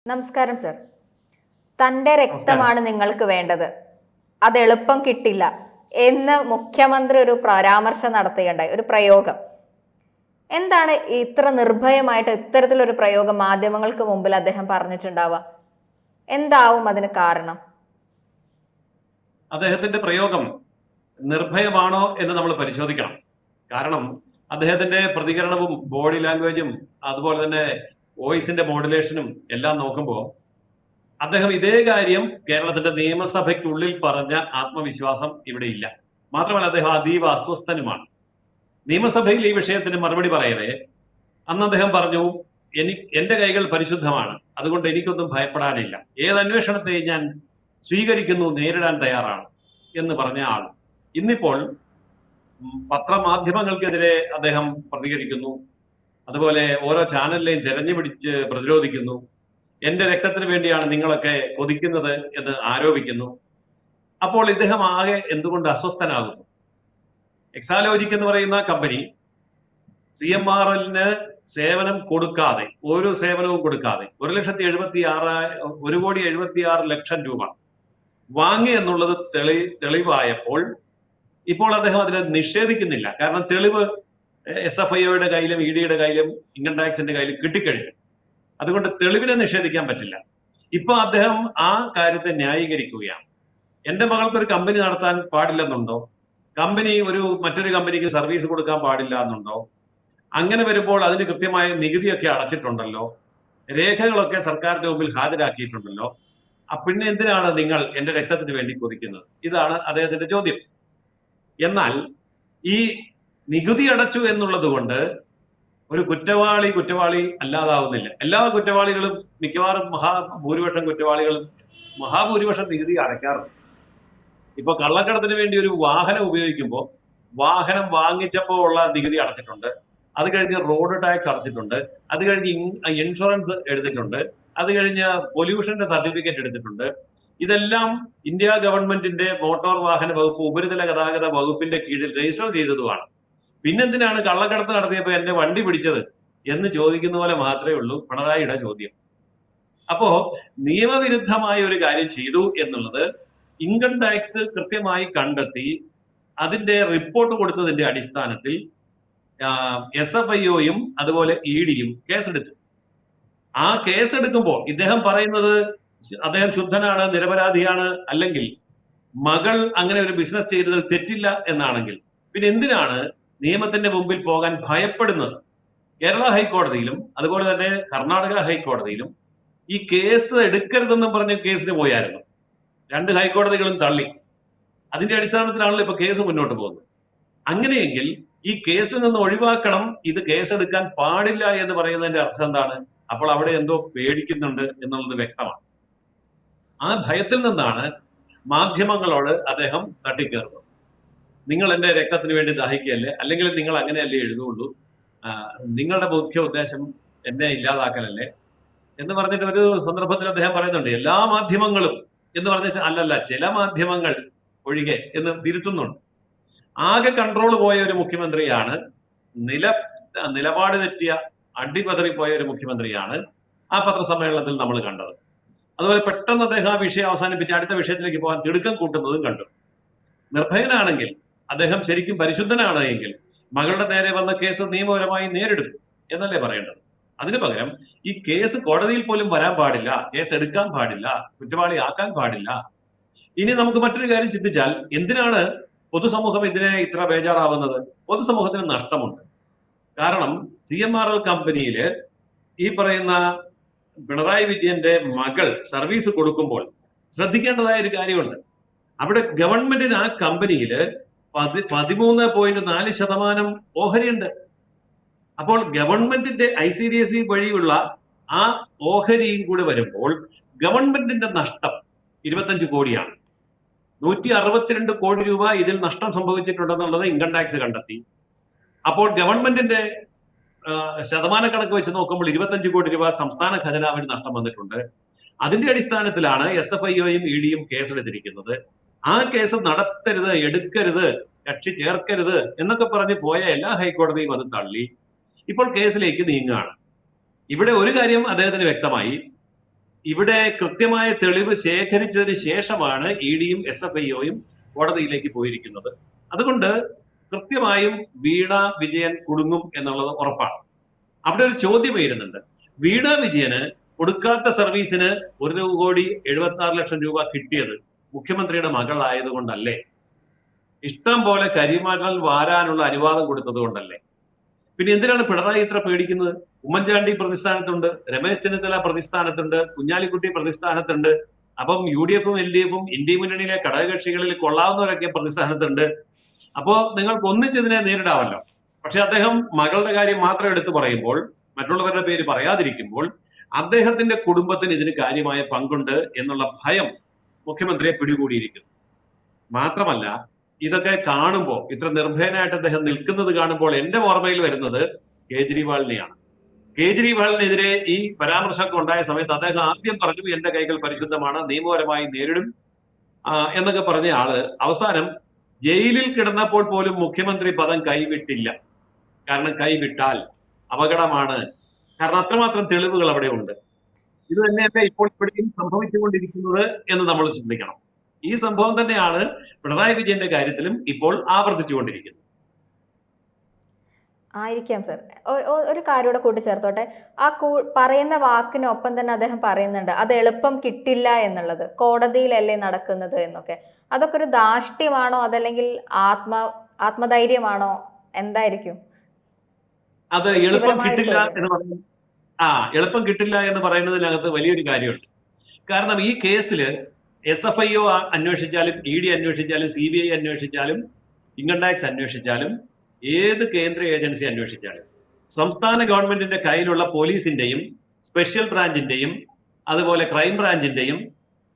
നമസ്കാരം സർ. തന്റെ നമസ്കാരം. രക്തമാണ് നിങ്ങൾക്ക് വേണ്ടത്, അത് എളുപ്പം കിട്ടില്ല എന്ന് മുഖ്യമന്ത്രി ഒരു പരാമർശം നടത്തുകയുണ്ടായി, ഒരു പ്രയോഗം. എന്താണ് ഇത്ര നിർഭയമായിട്ട് ഇത്തരത്തിലൊരു പ്രയോഗം മാധ്യമങ്ങൾക്ക് മുമ്പിൽ അദ്ദേഹം പറഞ്ഞിട്ടുണ്ടാവുക? എന്താവും അതിന് കാരണം? അദ്ദേഹത്തിന്റെ പ്രയോഗം നിർഭയമാണോ എന്ന് നമ്മൾ പരിശോധിക്കണം. കാരണം അദ്ദേഹത്തിന്റെ പ്രതികരണവും ബോഡി ലാംഗ്വേജും അതുപോലെ തന്നെ വോയിസിന്റെ മോഡുലേഷനും എല്ലാം നോക്കുമ്പോൾ അദ്ദേഹം ഇതേ കാര്യം കേരളത്തിന്റെ നിയമസഭയ്ക്കുള്ളിൽ പറഞ്ഞ ആത്മവിശ്വാസം ഇവിടെ ഇല്ല. മാത്രമല്ല അദ്ദേഹം അതീവ അസ്വസ്ഥനുമാണ്. നിയമസഭയിൽ ഈ വിഷയത്തിന് മറുപടി പറയവേ അന്ന് അദ്ദേഹം പറഞ്ഞു, എന്റെ കൈകൾ പരിശുദ്ധമാണ്, അതുകൊണ്ട് എനിക്കൊന്നും ഭയപ്പെടാനില്ല, ഏത് അന്വേഷണത്തെയും ഞാൻ സ്വീകരിക്കുന്നു, നേരിടാൻ തയ്യാറാണ് എന്ന് പറഞ്ഞ ആൾ ഇന്നിപ്പോൾ പത്രമാധ്യമങ്ങൾക്കെതിരെ അദ്ദേഹം പ്രതികരിക്കുന്നു. അതുപോലെ ഓരോ ചാനലിലെയും തെരഞ്ഞുപിടിച്ച് പ്രതിരോധിക്കുന്നു. എന്റെ രക്തത്തിന് വേണ്ടിയാണ് നിങ്ങളൊക്കെ കൊതിക്കുന്നത് എന്ന് ആരോപിക്കുന്നു. അപ്പോൾ ഇദ്ദേഹം ആകെ എന്തുകൊണ്ട് അസ്വസ്ഥനാകുന്നു? എക്സാലോജിക് എന്ന് പറയുന്ന കമ്പനി CMRL സേവനം കൊടുക്കാതെ, ഒരു സേവനവും കൊടുക്കാതെ 1,76,000 രൂപ വാങ്ങി എന്നുള്ളത് തെളിവായപ്പോൾ ഇപ്പോൾ അദ്ദേഹം അതിനെ നിഷേധിക്കുന്നില്ല. കാരണം തെളിവ് SFIOയുടെ കയ്യിലും EDയുടെ കയ്യിലും ഇൻകം ടാക്സിന്റെ കയ്യിലും കിട്ടിക്കഴിഞ്ഞു. അതുകൊണ്ട് തെളിവിനെ നിഷേധിക്കാൻ പറ്റില്ല. ഇപ്പൊ അദ്ദേഹം ആ കാര്യത്തെ ന്യായീകരിക്കുകയാണ്. എന്റെ മകൾക്ക് ഒരു കമ്പനി നടത്താൻ പാടില്ലെന്നുണ്ടോ? കമ്പനി മറ്റൊരു കമ്പനിക്ക് സർവീസ് കൊടുക്കാൻ പാടില്ല എന്നുണ്ടോ? അങ്ങനെ വരുമ്പോൾ അതിന് കൃത്യമായ നികുതിയൊക്കെ അടച്ചിട്ടുണ്ടല്ലോ, രേഖകളൊക്കെ സർക്കാരിന്റെ മുമ്പിൽ ഹാജരാക്കിയിട്ടുണ്ടല്ലോ, പിന്നെ എന്തിനാണ് നിങ്ങൾ എന്റെ രക്തത്തിന് വേണ്ടി കൊതിക്കുന്നത്? ഇതാണ് അദ്ദേഹത്തിന്റെ ചോദ്യം. എന്നാൽ ഈ നികുതി അടച്ചു എന്നുള്ളത് കൊണ്ട് ഒരു കുറ്റവാളി അല്ലാതാവുന്നില്ല. എല്ലാ കുറ്റവാളികളും, മിക്കവാറും മഹാഭൂരിപക്ഷം നികുതി അടയ്ക്കാറുണ്ട്. ഇപ്പൊ കള്ളക്കടത്തിന് വേണ്ടി ഒരു വാഹനം ഉപയോഗിക്കുമ്പോൾ വാഹനം വാങ്ങിച്ചപ്പോൾ ഉള്ള നികുതി അടച്ചിട്ടുണ്ട്, അത് കഴിഞ്ഞ് റോഡ് ടാക്സ് അടച്ചിട്ടുണ്ട്, അത് കഴിഞ്ഞ് ഇൻഷുറൻസ് എടുത്തിട്ടുണ്ട്, അത് കഴിഞ്ഞ് പൊല്യൂഷന്റെ സർട്ടിഫിക്കറ്റ് എടുത്തിട്ടുണ്ട്. ഇതെല്ലാം ഇന്ത്യ ഗവൺമെന്റിന്റെ മോട്ടോർ വാഹന വകുപ്പ്, ഉപരിതല ഗതാഗത വകുപ്പിന്റെ കീഴിൽ രജിസ്റ്റർ ചെയ്തതുമാണ്. പിന്നെന്തിനാണ് കള്ളക്കടത്ത് നടത്തിയപ്പോൾ എന്റെ വണ്ടി പിടിച്ചത് എന്ന് ചോദിക്കുന്ന പോലെ മാത്രമേ ഉള്ളൂ പിണറായിയുടെ ചോദ്യം. അപ്പോ നിയമവിരുദ്ധമായ ഒരു കാര്യം ചെയ്തു എന്നുള്ളത് ഇൻകം ടാക്സ് കൃത്യമായി കണ്ടെത്തി അതിന്റെ റിപ്പോർട്ട് കൊടുത്തതിന്റെ അടിസ്ഥാനത്തിൽ SFIOയും അതുപോലെ EDയും കേസെടുത്തു. ആ കേസെടുക്കുമ്പോൾ ഇദ്ദേഹം പറയുന്നത് അദ്ദേഹം ശുദ്ധനാണ്, നിരപരാധിയാണ്, അല്ലെങ്കിൽ മകൾ അങ്ങനെ ഒരു ബിസിനസ് ചെയ്തത് തെറ്റില്ല എന്നാണെങ്കിൽ പിന്നെ എന്തിനാണ് നിയമത്തിന്റെ മുമ്പിൽ പോകാൻ ഭയപ്പെടുന്നത്? കേരള ഹൈക്കോടതിയിലും അതുപോലെ തന്നെ കർണാടക ഹൈക്കോടതിയിലും ഈ കേസ് എടുക്കരുതെന്നും പറഞ്ഞ് കേസിന് പോയായിരുന്നു. 2 ഹൈക്കോടതികളും തള്ളി. അതിന്റെ അടിസ്ഥാനത്തിലാണല്ലോ ഇപ്പൊ കേസ് മുന്നോട്ട് പോകുന്നത്. അങ്ങനെയെങ്കിൽ ഈ കേസിൽ നിന്ന് ഒഴിവാക്കണം, ഇത് കേസെടുക്കാൻ പാടില്ല എന്ന് പറയുന്നതിന്റെ അർത്ഥം എന്താണ്? അപ്പോൾ അവിടെ എന്തോ പേടിക്കുന്നുണ്ട് എന്നുള്ളത് വ്യക്തമാണ്. ആ ഭയത്തിൽ നിന്നാണ് മാധ്യമങ്ങളോട് അദ്ദേഹം തട്ടിക്കയറുന്നത്. നിങ്ങൾ എന്റെ രക്തത്തിന് വേണ്ടി ദാഹിക്കുകയല്ലേ, അല്ലെങ്കിൽ നിങ്ങൾ അങ്ങനെയല്ലേ എഴുതുള്ളൂ, നിങ്ങളുടെ മുഖ്യ ഉദ്ദേശം എന്നെ ഇല്ലാതാക്കലല്ലേ എന്ന് പറഞ്ഞിട്ട് ഒരു സന്ദർഭത്തിൽ അദ്ദേഹം പറയുന്നുണ്ട്, എല്ലാ മാധ്യമങ്ങളും എന്ന് പറഞ്ഞിട്ട് അല്ലല്ല, ചില മാധ്യമങ്ങൾ ഒഴികെ എന്ന് തിരുത്തുന്നുണ്ട്. ആകെ കൺട്രോൾ പോയ ഒരു മുഖ്യമന്ത്രിയാണ്, നിലപാട് തെറ്റിയ അടിപതറിപ്പോയ ഒരു മുഖ്യമന്ത്രിയാണ് ആ പത്രസമ്മേളനത്തിൽ നമ്മൾ കണ്ടത്. അതുപോലെ പെട്ടെന്ന് അദ്ദേഹം ആ വിഷയം അവസാനിപ്പിച്ച് അടുത്ത വിഷയത്തിലേക്ക് പോകാൻ തിടുക്കം കൂട്ടുന്നതും കണ്ടു. നിർഭയനാണെങ്കിൽ, അദ്ദേഹം ശരിക്കും പരിശുദ്ധനാണ് എങ്കിൽ മകളുടെ നേരെ വന്ന കേസ് നിയമപരമായി നേരിടും എന്നല്ലേ പറയേണ്ടത്? അതിനു പകരം ഈ കേസ് കോടതിയിൽ പോലും വരാൻ പാടില്ല, കേസ് എടുക്കാൻ പാടില്ല, കുറ്റവാളി ആക്കാൻ പാടില്ല. ഇനി നമുക്ക് മറ്റൊരു കാര്യം ചിന്തിച്ചാൽ, എന്തിനാണ് പൊതുസമൂഹം ഇതിനെ ഇത്ര ബേജാറാവുന്നത്? പൊതുസമൂഹത്തിന് നഷ്ടമുണ്ട്. കാരണം CMRL കമ്പനിയില് ഈ പറയുന്ന പിണറായി വിജയന്റെ മകൾ സർവീസ് കൊടുക്കുമ്പോൾ ശ്രദ്ധിക്കേണ്ടതായ ഒരു കാര്യമുണ്ട്. അവിടെ ഗവൺമെന്റിന് ആ കമ്പനിയില് 13.4% ഓഹരിയുണ്ട്. അപ്പോൾ ഗവൺമെന്റിന്റെ ICDSE വഴിയുള്ള ആ ഓഹരിയും കൂടി വരുമ്പോൾ ഗവൺമെന്റിന്റെ നഷ്ടം 25 കോടിയാണ്. 162 കോടി രൂപ ഇതിൽ നഷ്ടം സംഭവിച്ചിട്ടുണ്ടെന്നുള്ളത് ഇൻകം ടാക്സ് കണ്ടെത്തി. അപ്പോൾ ഗവൺമെന്റിന്റെ ശതമാനക്കണക്ക് വെച്ച് നോക്കുമ്പോൾ 25 കോടി രൂപ സംസ്ഥാന ഖജനാവിന് നഷ്ടം വന്നിട്ടുണ്ട്. അതിന്റെ അടിസ്ഥാനത്തിലാണ് SFIOയും EDയും കേസെടുത്തിരിക്കുന്നത്. ആ കേസ് നടത്തരുത്, എടുക്കരുത്, കക്ഷി ചേർക്കരുത് എന്നൊക്കെ പറഞ്ഞ് പോയ എല്ലാ ഹൈക്കോടതിയും അത് തള്ളി. ഇപ്പോൾ കേസിലേക്ക് നീങ്ങുകയാണ്. ഇവിടെ ഒരു കാര്യം അദ്ദേഹത്തിന് വ്യക്തമായി, ഇവിടെ കൃത്യമായ തെളിവ് ശേഖരിച്ചതിന് ശേഷമാണ് EDയും SFIOയും കോടതിയിലേക്ക് പോയിരിക്കുന്നത്. അതുകൊണ്ട് കൃത്യമായും വീണ വിജയൻ കുടുങ്ങും എന്നുള്ളത് ഉറപ്പാണ്. അവിടെ ഒരു ചോദ്യം വരുന്നുണ്ട്. വീണ വിജയന് കൊടുക്കാത്ത സർവീസിന് 1,76,00,000 രൂപ കിട്ടിയത് മുഖ്യമന്ത്രിയുടെ മകളായതുകൊണ്ടല്ലേ? ഇഷ്ടം പോലെ കരിമണൽ വാരാനുള്ള അനുവാദം കൊടുത്തത് കൊണ്ടല്ലേ? പിന്നെ എന്തിനാണ് പിണറായി ഇത്ര പേടിക്കുന്നത്? ഉമ്മൻചാണ്ടി പ്രതിസ്ഥാനത്തുണ്ട്, രമേശ് ചെന്നിത്തല പ്രതിസ്ഥാനത്തുണ്ട്, കുഞ്ഞാലിക്കുട്ടി പ്രതിസ്ഥാനത്തുണ്ട്. അപ്പം UDFും LDFും ഇന്ത്യ മുന്നണിയിലെ ഘടകകക്ഷികളിൽ കൊള്ളാവുന്നവരൊക്കെ പ്രതിസ്ഥാനത്തുണ്ട്. അപ്പോ നിങ്ങൾക്ക് ഒന്നിച്ചതിനെ നേരിടാമല്ലോ. പക്ഷെ അദ്ദേഹം മകളുടെ കാര്യം മാത്രം എടുത്തു പറയുമ്പോൾ, മറ്റുള്ളവരുടെ പേര് പറയാതിരിക്കുമ്പോൾ, അദ്ദേഹത്തിന്റെ കുടുംബത്തിന് ഇതിന് കാര്യമായ പങ്കുണ്ട് എന്നുള്ള ഭയം മുഖ്യമന്ത്രിയെ പിടികൂടിയിരിക്കുന്നു. മാത്രമല്ല, ഇതൊക്കെ കാണുമ്പോൾ, ഇത്ര നിർഭയനായിട്ട് അദ്ദേഹം നിൽക്കുന്നത് കാണുമ്പോൾ എന്റെ ഓർമ്മയിൽ വരുന്നത് കേജ്രിവാളിനെയാണ്. കേജ്രിവാളിനെതിരെ ഈ പരാമർശമൊക്കെ ഉണ്ടായ സമയത്ത് അദ്ദേഹം ആദ്യം പറഞ്ഞു, എന്റെ കൈകൾ പരിശുദ്ധമാണ്, നിയമപരമായി നേരിടും എന്നൊക്കെ പറഞ്ഞ ആള് അവസാനം ജയിലിൽ കിടന്നപ്പോൾ പോലും മുഖ്യമന്ത്രി പദം കൈവിട്ടില്ല. കാരണം കൈവിട്ടാൽ അപകടമാണ്. കാരണം അത്രമാത്രം തെളിവുകൾ അവിടെ ഉണ്ട്. ഇത് തന്നെയല്ലേ ഇപ്പോൾ ഇവിടെയും സംഭവിച്ചുകൊണ്ടിരിക്കുന്നത് എന്ന് നമ്മൾ ചിന്തിക്കണം. ഈ സംഭവം തന്നെയാണ് പിണറായി വിജയന്റെ കാര്യത്തിലും ഇപ്പോൾ ആവർത്തിച്ചുകൊണ്ടിരിക്കുന്നത്. ആയിരിക്കാം സർ. ഒരു കാര്യം കൂടെ കൂട്ടിച്ചേർത്തോട്ടെ. ആ പറയുന്ന വാക്കിനൊപ്പം തന്നെ അദ്ദേഹം പറയുന്നുണ്ട് അത് എളുപ്പം കിട്ടില്ല എന്നുള്ളത്, കോടതിയിലല്ലേ നടക്കുന്നത് എന്നൊക്കെ. അതൊക്കെ ഒരു ധാർഷ്ട്യമാണോ അതല്ലെങ്കിൽ ആത്മധൈര്യമാണോ? എന്തായിരിക്കും? അത് എളുപ്പം കിട്ടില്ല എന്ന് പറയുന്നത് എളുപ്പം കിട്ടില്ല എന്ന് പറയുന്നതിനകത്ത് വലിയൊരു കാര്യമുണ്ട്. കാരണം ഈ കേസിൽ SFIO അന്വേഷിച്ചാലും ED അന്വേഷിച്ചാലും CBI അന്വേഷിച്ചാലും ഇൻകം ടാക്സ് അന്വേഷിച്ചാലും ഏത് കേന്ദ്ര ഏജൻസി അന്വേഷിച്ചാലും സംസ്ഥാന ഗവൺമെന്റിന്റെ കയ്യിലുള്ള പോലീസിന്റെയും സ്പെഷ്യൽ ബ്രാഞ്ചിന്റെയും അതുപോലെ ക്രൈം ബ്രാഞ്ചിന്റെയും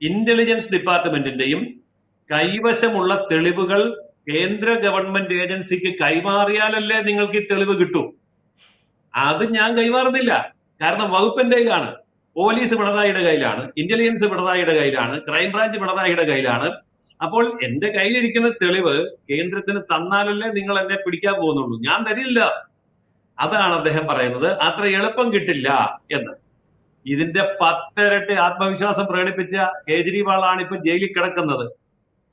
ഇന്റലിജൻസ് ഡിപ്പാർട്ട്മെന്റിന്റെയും കൈവശമുള്ള തെളിവുകൾ കേന്ദ്ര ഗവൺമെന്റ് ഏജൻസിക്ക് കൈമാറിയാലല്ലേ നിങ്ങൾക്ക് ഈ തെളിവ് കിട്ടൂ. അത് ഞാൻ കൈമാറുന്നില്ല. കാരണം വകുപ്പിന്റെ കയ്യിലാണ്, പോലീസ് പിണറായിയുടെ കയ്യിലാണ്, ഇന്റലിജൻസ് പിണറായിയുടെ കയ്യിലാണ്, ക്രൈംബ്രാഞ്ച് പിണറായിയുടെ കയ്യിലാണ്. അപ്പോൾ എന്റെ കയ്യിലിരിക്കുന്ന തെളിവ് കേന്ദ്രത്തിന് തന്നാലല്ലേ നിങ്ങൾ എന്നെ പിടിക്കാൻ പോകുന്നുള്ളൂ, ഞാൻ തരില്ല. അതാണ് അദ്ദേഹം പറയുന്നത് അത്ര എളുപ്പം കിട്ടില്ല എന്ന്. ഇതിന്റെ 10 ഇരട്ടി ആത്മവിശ്വാസം പ്രകടിപ്പിച്ച കേജ്രിവാളാണ് ഇപ്പൊ ജയിലിൽ കിടക്കുന്നത്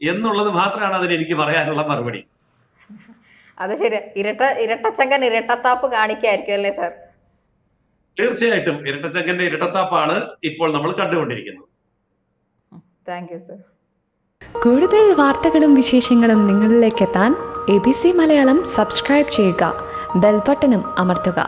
എന്നുള്ളത് മാത്രമാണ് അതിന് എനിക്ക് പറയാനുള്ള മറുപടി. അത് ശരി. ഇരട്ടച്ചങ്കൻ ഇരട്ടത്താപ്പ് കാണിക്കായിരിക്കും അല്ലേ സാർ? തീർച്ചയായിട്ടും ഇരട്ടച്ചങ്കന്റെ ഇരട്ടത്താപ്പാണ് ഇപ്പോൾ നമ്മൾ കണ്ടുകൊണ്ടിരിക്കുന്നത്. Thank you sir. കൂടുതൽ വാർത്തകളും വിശേഷങ്ങളും നിങ്ങളിലേക്ക് എത്താൻ ABC മലയാളം സബ്സ്ക്രൈബ് ചെയ്യുക, ബെൽ ബട്ടണും അമർത്തുക.